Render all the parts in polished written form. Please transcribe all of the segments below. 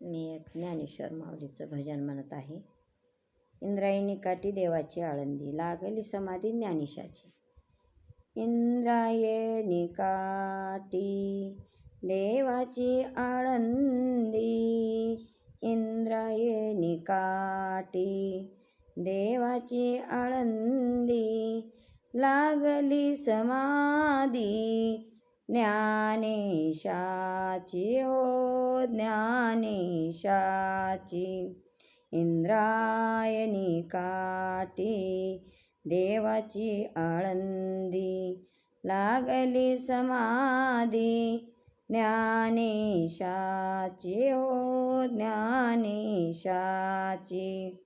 मी एक ज्ञानेश्वर माऊलीचं भजन म्हणत आहे. इंद्रायणी काठी देवाची आळंदी, लागली समाधी ज्ञानेशाची. इंद्रायणी काठी देवाची आळंदी, इंद्रायणी काठी देवाची आळंदी, लागली समाधी ज्ञानेशाची हो ज्ञानेशाची. इंद्रायणी काठी देवाची आळंदी, लागली समाधी ज्ञानेशाची हो ज्ञानेशाची.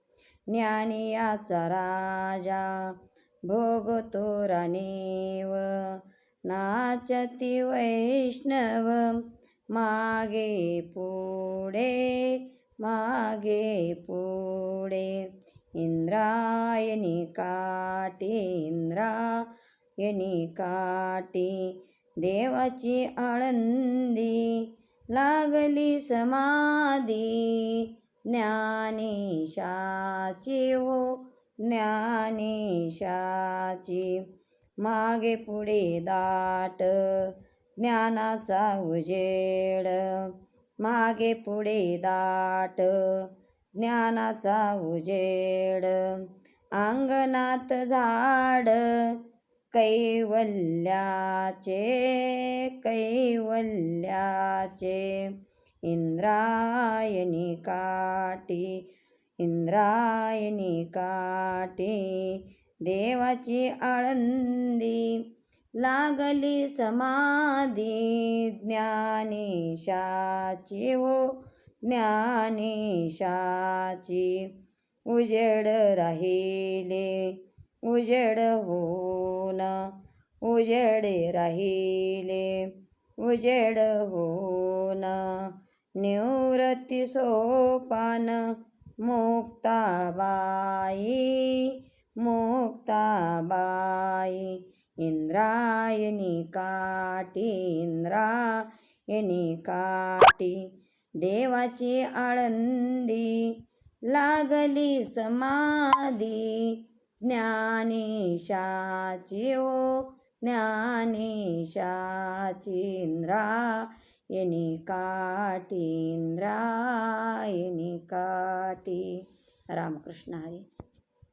ज्ञानियाचा राजा भोगतो राणीव, नाचती वैष्णव मागे पुढे मागे पुढे. इंद्रायणी काठी इंद्रायणी काठी देवाची आळंदी, लागली समाधी ज्ञानेशाची हो ज्ञानेशाची. मागे पुढे दाट ज्ञानाचा उजेड, मागे पुढे दाट ज्ञानाचा उजेड. अंगणात झाड कैवल्याचे कैवल्याचे. इंद्रायणी काठी इंद्रायणी काठी देवाची आळंदी, लागली समाधी ज्ञानेशाची हो ज्ञानेशाची. उजेड राहिले उजेड होऊन, उजेड राहिले उजेड होऊन. निवृत्ती सोपान मुक्ताबाई मुक्ताबाई. इंद्रायणी काठी इंद्रायणी काठी देवाची आळंदी, लागली समाधी ज्ञानेशाची हो ज्ञानेशाची. इंद्रायणी काठी इंद्रायणी काठी. रामकृष्ण हरी.